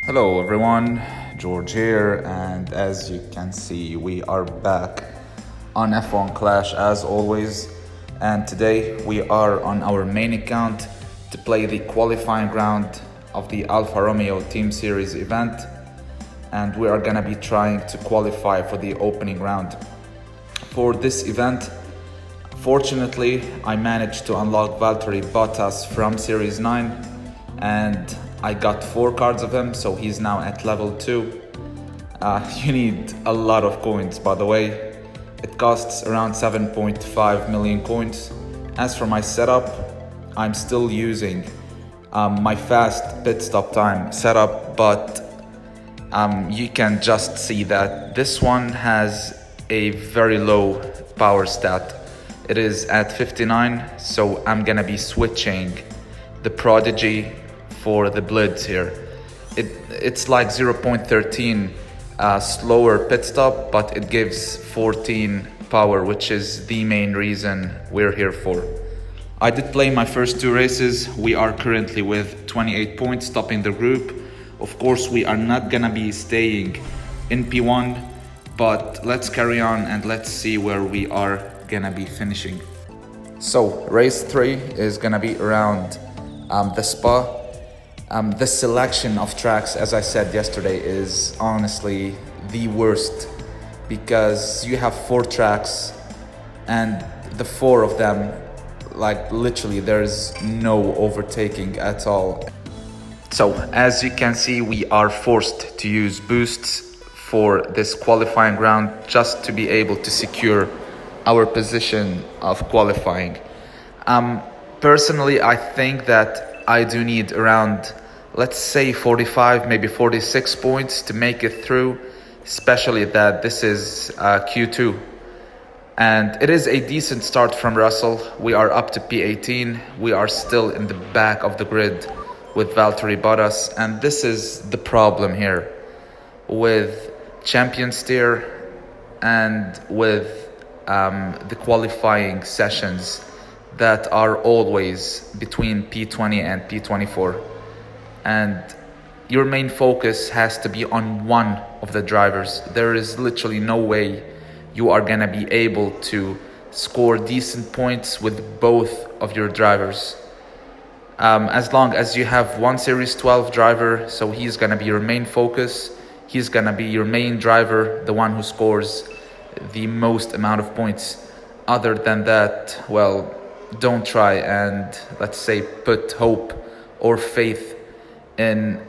Hello everyone, George here, and as you can see, we are back on F1 Clash as always. And today we are on our main account to play the qualifying round of the Alfa Romeo Team Series event, and we are gonna be trying to qualify for the opening round. For this event, fortunately, I managed to unlock Valtteri Bottas from Series 9, and I got 4 cards of him, so he's now at level 2. You need a lot of coins, by the way. It costs around 7.5 million coins. As for my setup, I'm still using my fast pit stop time setup, but you can just see that this one has a very low power stat. It is at 59, so I'm gonna be switching the Prodigy for the Blitz here. It's like 0.13 slower pit stop, but it gives 14 power, which is the main reason we're here for. I did play my first 2 races. We are currently with 28 points, topping the group. Of course, we are not gonna be staying in P1, but let's carry on and let's see where we are gonna be finishing. So race 3 is gonna be around the Spa. The selection of tracks, as I said yesterday, is honestly the worst, because you have 4 tracks and the 4 of them, like literally there's no overtaking at all. So as you can see, we are forced to use boosts for this qualifying round just to be able to secure our position of qualifying. Personally, I think that I do need around, let's say 45, maybe 46 points to make it through, especially that this is Q2. And it is a decent start from Russell. We are up to P18. We are still in the back of the grid with Valtteri Bottas. And this is the problem here with Champion Steer and with the qualifying sessions that are always between P20 and P24. And your main focus has to be on one of the drivers. There is literally no way you are gonna be able to score decent points with both of your drivers. As long as you have one Series 12 driver, so he's gonna be your main focus. He's gonna be your main driver, the one who scores the most amount of points. Other than that, well, don't try and, let's say, put hope or faith in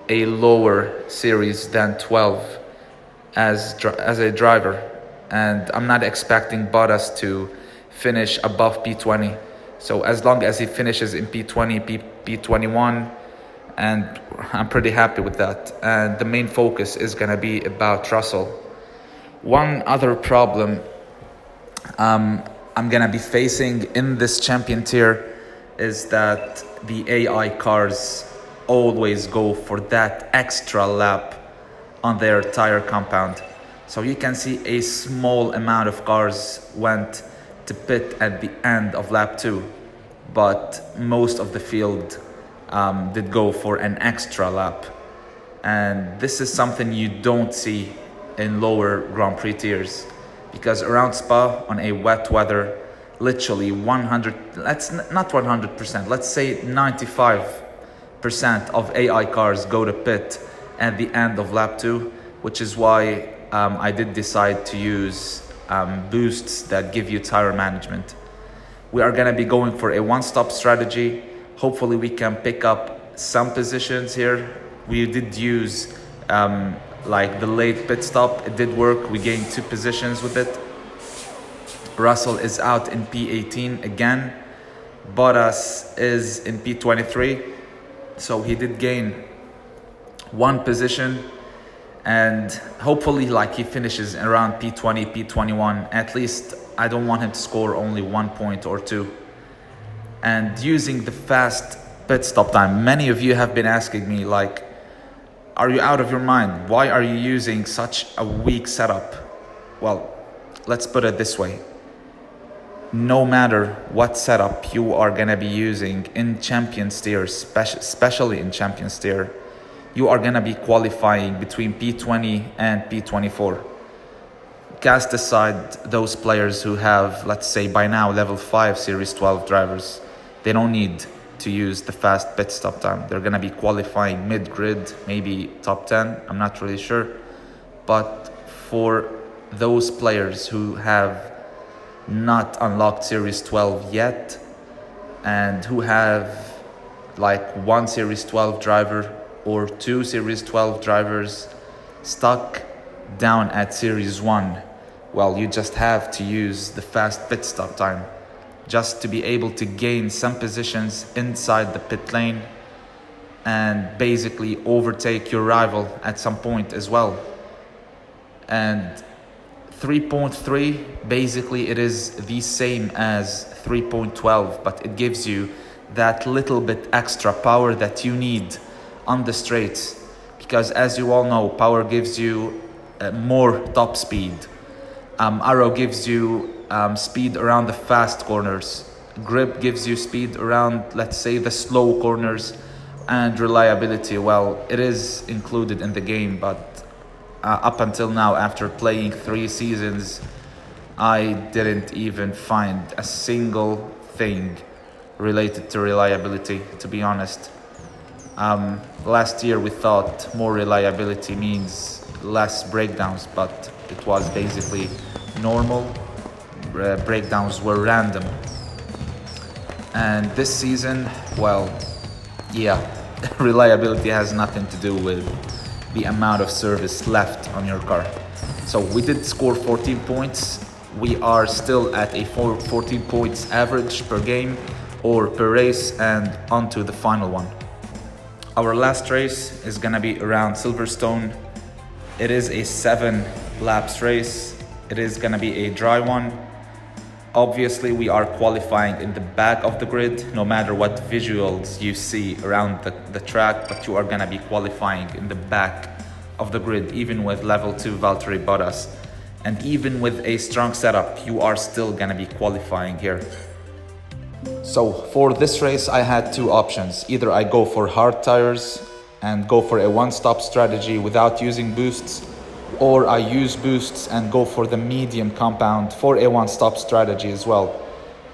a lower series than 12 as a driver. And I'm not expecting Bottas to finish above P20. So as long as he finishes in P20, P21, and I'm pretty happy with that. And the main focus is gonna be about Russell. One other problem I'm gonna be facing in this champion tier is that the AI cars always go for that extra lap on their tire compound. So you can see a small amount of cars went to pit at the end of lap 2, but most of the field did go for an extra lap. And this is something you don't see in lower Grand Prix tiers, because around Spa on a wet weather, literally 100, let's not 100%, let's say 95% of AI cars go to pit at the end of lap 2, which is why I did decide to use boosts that give you tire management. We are gonna be going for a one-stop strategy. Hopefully we can pick up some positions here. We did use like the late pit stop. It did work. We gained 2 positions with it. Russell is out in P18 again. Bottas is in P23, so he did gain 1 position, and hopefully like he finishes around P20, P21. At least I don't want him to score only 1 point or 2. And using the fast pit stop time, many of you have been asking me, like, are you out of your mind? Why are you using such a weak setup? Well, let's put it this way. No matter what setup you are gonna be using in Champion Steer, especially in Champion Steer, you are gonna be qualifying between P20 and P24. Cast aside those players who have, let's say by now, level 5 Series 12 drivers. They don't need to use the fast pit stop time. They're gonna be qualifying mid-grid, maybe top 10, I'm not really sure. But for those players who have not unlocked Series 12 yet, and who have like one Series 12 driver or two Series 12 drivers stuck down at Series 1, well, you just have to use the fast pit stop time just to be able to gain some positions inside the pit lane and basically overtake your rival at some point as well. And 3.3, basically it is the same as 3.12, but it gives you that little bit extra power that you need on the straights, because as you all know, power gives you more top speed. Arrow gives you speed around the fast corners. Grip gives you speed around, let's say, the slow corners. And reliability, well, it is included in the game, but up until now, after playing 3 seasons, I didn't even find a single thing related to reliability, to be honest. Last year we thought more reliability means less breakdowns, but it was basically normal. Breakdowns were random. And this season, well, yeah, reliability has nothing to do with the amount of service left on your car. So we did score 14 points. We are still at a 14 points average per game or per race, and on to the final one. Our last race is gonna be around Silverstone. It is a 7 laps race. It is gonna be a dry one. Obviously, we are qualifying in the back of the grid, no matter what visuals you see around the track, but you are gonna be qualifying in the back of the grid, even with level 2 Valtteri Bottas. And even with a strong setup, you are still gonna be qualifying here. So for this race, I had 2 options. Either I go for hard tires and go for a one-stop strategy without using boosts, or I use boosts and go for the medium compound for a one-stop strategy as well.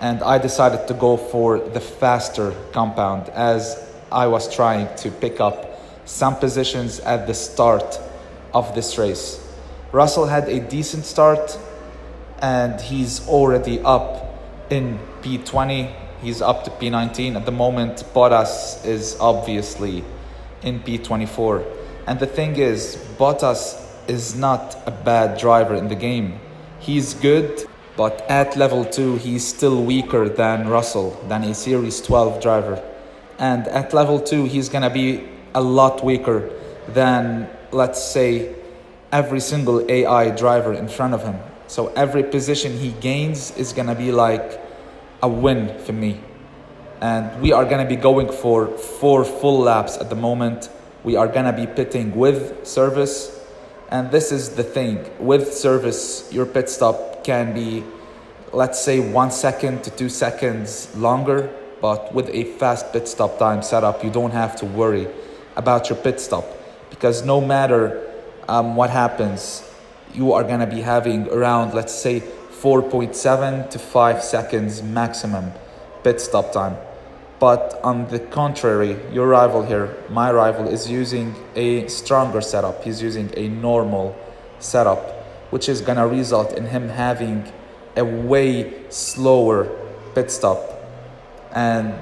And I decided to go for the faster compound, as I was trying to pick up some positions at the start of this race. Russell had a decent start and he's already up in P20. He's up to P19 at the moment. Bottas is obviously in P24. And the thing is, Bottas is not a bad driver in the game. He's good, but at level 2, he's still weaker than Russell, than a Series 12 driver. And at level 2, he's gonna be a lot weaker than, let's say, every single AI driver in front of him. So every position he gains is gonna be like a win for me. And we are gonna be going for 4 full laps at the moment. We are gonna be pitting with service. And this is the thing, with service, your pit stop can be, let's say, 1 second to 2 seconds longer, but with a fast pit stop time setup, you don't have to worry about your pit stop, because no matter what happens, you are gonna be having around, let's say, 4.7 to 5 seconds maximum pit stop time. But on the contrary, your rival here, my rival, is using a stronger setup. He's using a normal setup, which is gonna result in him having a way slower pit stop. And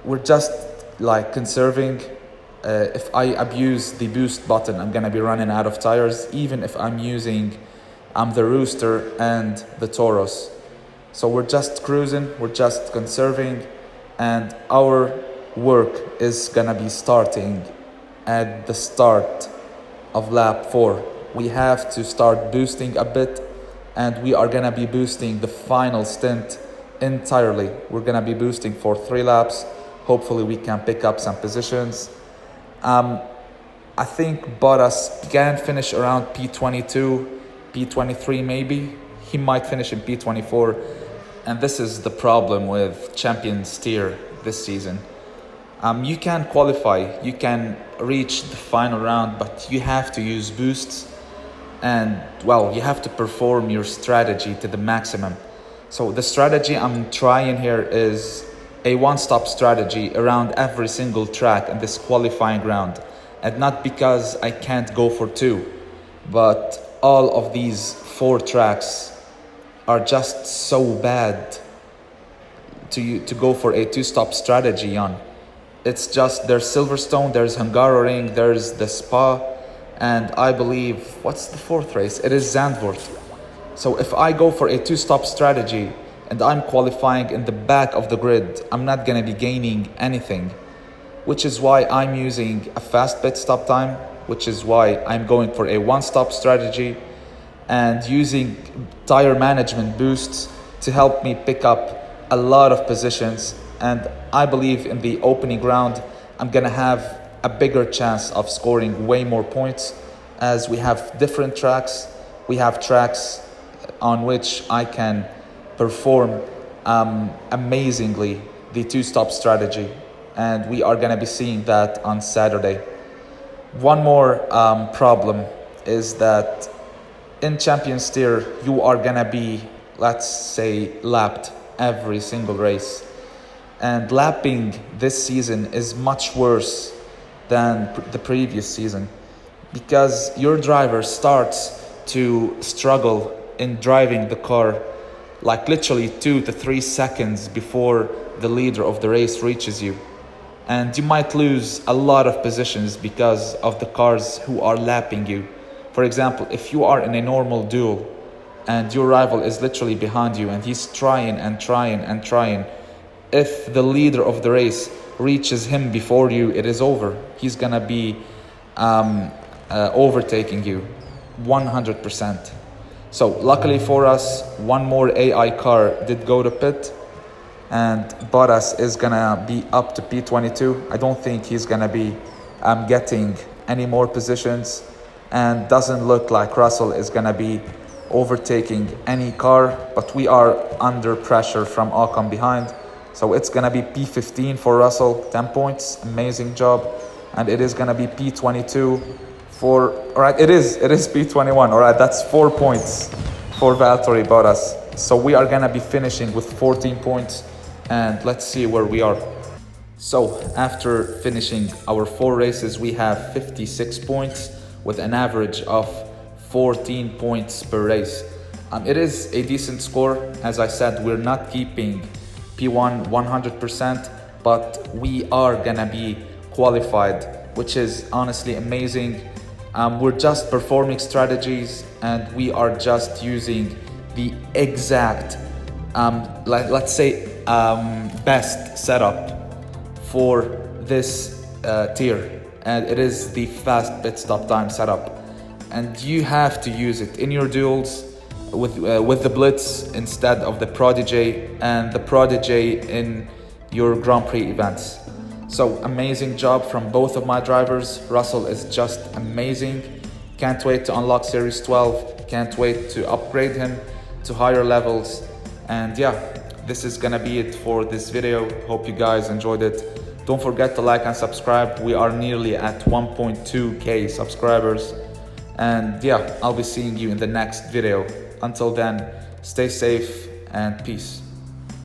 we're just like conserving. If I abuse the boost button, I'm gonna be running out of tires, even if I'm using the Rooster and the Taurus. So we're just cruising, we're just conserving. And our work is gonna be starting at the start of lap 4. We have to start boosting a bit, and we are gonna be boosting the final stint entirely. We're gonna be boosting for 3 laps. Hopefully we can pick up some positions. I think Bottas can finish around P22, P23 maybe. He might finish in P24. And this is the problem with Champion Steer this season. You can qualify, you can reach the final round, but you have to use boosts and, well, you have to perform your strategy to the maximum. So the strategy I'm trying here is a one-stop strategy around every single track in this qualifying round. And not because I can't go for two, but all of these 4 tracks are just so bad to go for a two-stop strategy on. It's just there's Silverstone, there's Hungaroring, there's the Spa, and I believe, what's the 4th race? It is Zandvoort. So if I go for a two-stop strategy and I'm qualifying in the back of the grid, I'm not gonna be gaining anything, which is why I'm using a fast pit stop time, which is why I'm going for a one-stop strategy and using tire management boosts to help me pick up a lot of positions. And I believe in the opening round, I'm gonna have a bigger chance of scoring way more points, as we have different tracks. We have tracks on which I can perform amazingly the two-stop strategy, and we are gonna be seeing that on Saturday. One more problem is that in Champion Steer, you are gonna be, let's say, lapped every single race. And lapping this season is much worse than the previous season, because your driver starts to struggle in driving the car like literally 2 to 3 seconds before the leader of the race reaches you. And you might lose a lot of positions because of the cars who are lapping you. For example, if you are in a normal duel and your rival is literally behind you and he's trying and trying and trying, if the leader of the race reaches him before you, it is over. He's gonna be overtaking you 100%. So luckily for us, one more AI car did go to pit, and Bottas is gonna be up to P22. I don't think he's gonna be getting any more positions, and doesn't look like Russell is gonna be overtaking any car, but we are under pressure from Ocon behind. So it's gonna be P15 for Russell, 10 points, amazing job. And it is gonna be P22 for, all right, it is P21, all right, that's 4 points for Valtteri Bottas. So we are gonna be finishing with 14 points, and let's see where we are. So after finishing our 4 races, we have 56 points with an average of 14 points per race. It is a decent score. As I said, we're not keeping P1 100%, but we are gonna be qualified, which is honestly amazing. We're just performing strategies, and we are just using the exact, let's say, best setup for this tier, and it is the fast pit stop time setup. And you have to use it in your duels with the Blitz instead of the Prodigy, and the Prodigy in your Grand Prix events. So amazing job from both of my drivers. Russell is just amazing. Can't wait to unlock Series 12. Can't wait to upgrade him to higher levels. And yeah, this is gonna be it for this video. Hope you guys enjoyed it. Don't forget to like and subscribe. We are nearly at 1.2k subscribers. And yeah, I'll be seeing you in the next video. Until then, stay safe and peace.